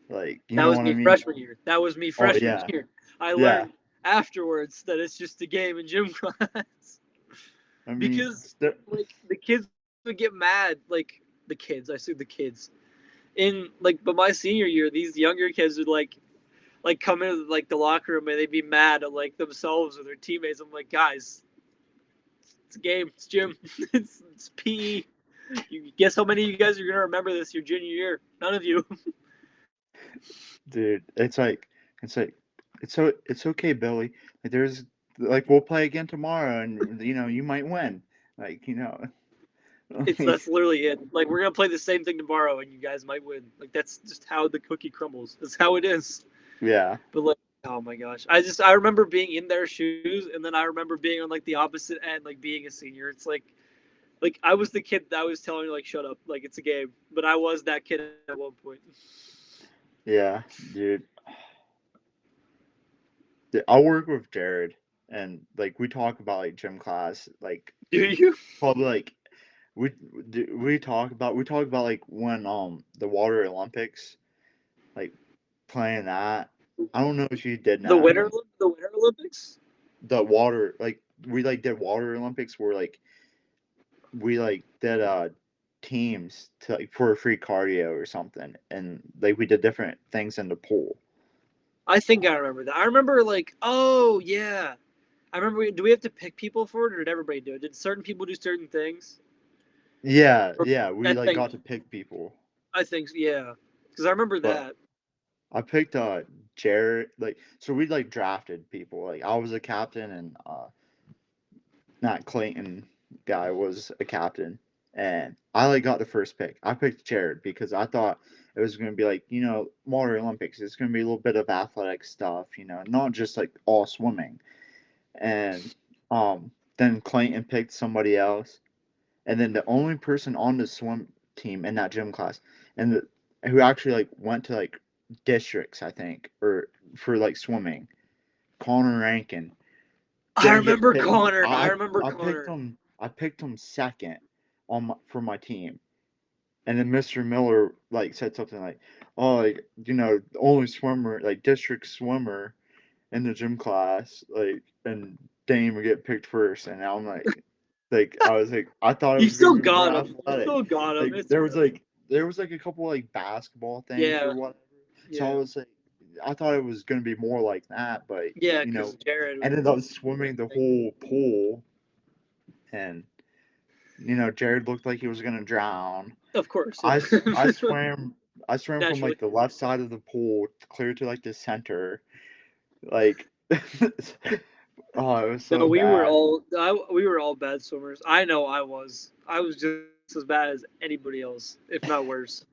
Like, you That know was what I me mean? freshman year. That was me Oh freshman yeah, year. I yeah. learned afterwards that it's just a game in gym class I mean, because like the kids would get mad. Like the kids, I see the kids in like, but my senior year, these younger kids would like come into like the locker room and they'd be mad at like themselves or their teammates. I'm like, guys, it's a game, it's gym, it's PE. You guess how many of you guys are gonna remember this your junior year? None of you. dude, it's like it's okay, Billy. Like there's like we'll play again tomorrow, and you might win. Like It's like, that's literally it. Like we're gonna play the same thing tomorrow and you guys might win. Like that's just how the cookie crumbles. That's how it is. yeah, But like, oh my gosh, I remember being in their shoes, and then I remember being on like the opposite end, like being a senior. It's like I was the kid that was telling you like shut up, like it's a game. But I was that kid at one point. yeah, dude. I'll work with Jared, and like we talk about like gym class, like Do you? probably like we we talk about like when the Water Olympics, like playing that. I don't know if you did that. The Winter Olympics? The water like we like did Water Olympics where like we like did teams to like for free cardio or something, and like we did different things in the pool. I think I remember that. I remember like, oh yeah, I remember. Do we have to pick people for it, or did everybody do it? Did certain people do certain things? Yeah, Or, yeah, I we like think got to pick people, I think yeah, because I remember but that. I picked Jared, like so we like drafted people. Like I was a captain and that Clayton guy was a captain. and I like got the first pick. I picked Jared because I thought it was going to be like, Water Olympics. It's going to be a little bit of athletic stuff, not just like all swimming. And then Clayton picked somebody else, and then the only person on the swim team in that gym class, and who actually like went to like districts, I think, or for like swimming, Connor Rankin I didn't get remember picked. Connor. I I remember I picked Connor. him. I picked him second for my team. And then Mr. Miller like said something like, "Oh, like the only swimmer, like district swimmer in the gym class, like, and didn't even get picked first." And I'm like I was like, I thought it You was gonna still be more got him. You athletic. still got him. Like It's there was like a couple like basketball things yeah, or whatever. So I yeah, was like, I thought it was gonna be more like that, but yeah. you Because know, Jared was ended up swimming the whole pool, and Jared looked like he was gonna drown. of course, I, yeah. s- I swam I swam from Naturally. like the left side of the pool clear to like the center. Like oh, it was No, so bad. we were all bad swimmers. I know I was. I was just as bad as anybody else, if not worse.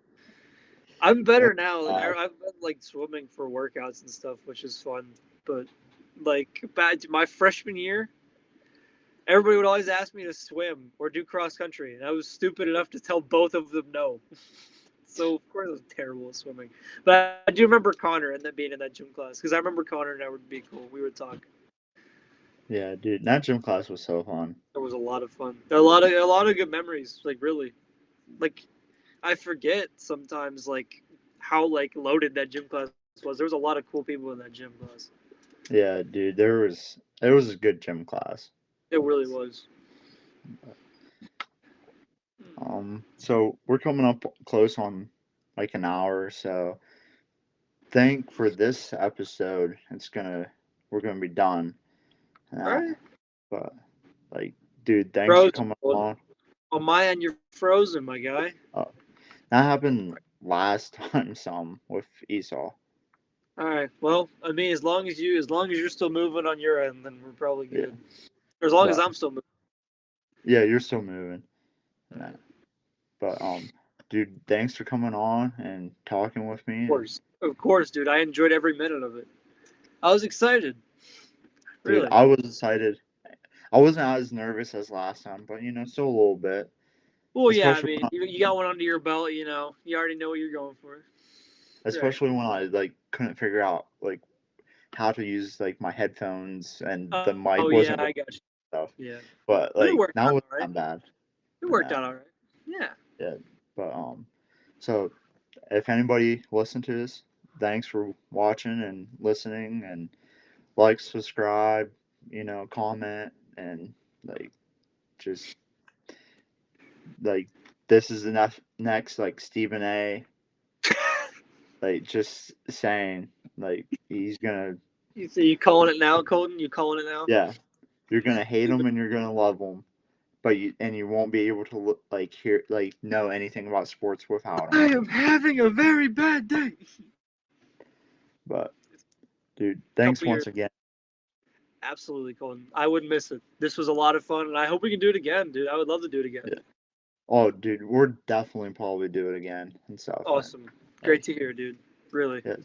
I'm It better was now. Like bad. I've been like swimming for workouts and stuff, which is fun. But like back my freshman year, everybody would always ask me to swim or do cross country, and I was stupid enough to tell both of them no. So of course I was terrible at swimming. But I do remember Connor and that being in that gym class because I remember Connor and I would be cool. We would talk. Yeah, dude, that gym class was so fun. It was a lot of fun. A lot of good memories. Like really, like I forget sometimes like how like loaded that gym class was. There was a lot of cool people in that gym class. Yeah, dude, it was a good gym class. It really was. So we're coming up close on like an hour, so think for this episode we're gonna be done. All Uh, right, but like, dude, thanks for frozen. coming Well, on. on my end, you're frozen, my guy. Uh, that happened last time some with Esau. All right. Well, I mean, as long as you're still moving on your end, then we're probably Yeah, good. Or as long as but I'm still moving. yeah, you're still moving. All Nah. right. But dude, thanks for coming on and talking with me. And Of course, dude. I enjoyed every minute of it. I was excited. dude, Really. I was excited. I wasn't as nervous as last time, but still a little bit. Well, yeah. I Especially mean, when you got one under your belt. You already know what you're going for. Right. I like couldn't figure out like how to use like my headphones and the Oh mic yeah, wasn't I working got you. and stuff. Yeah. But But it like worked that out wasn't all right. that bad. It worked Yeah, out all right. Yeah. yeah. But so if anybody listened to this, thanks for watching and listening, and like, subscribe, comment, and like just like this is the next like Stephen A. Like just saying like he's gonna You calling it now, Colton? You calling it now? yeah, you're gonna hate him and you're gonna love him, but you won't be able to like hear like know anything about sports without him. I am having a very bad day. But dude, thanks Couple once years. again. Absolutely, Colton. I wouldn't miss it. This was a lot of fun, and I hope we can do it again, dude. I would love to do it again. Yeah. Oh, dude, we're definitely probably do it again and stuff. And Awesome. like, Great to hear, dude. Really. yeah.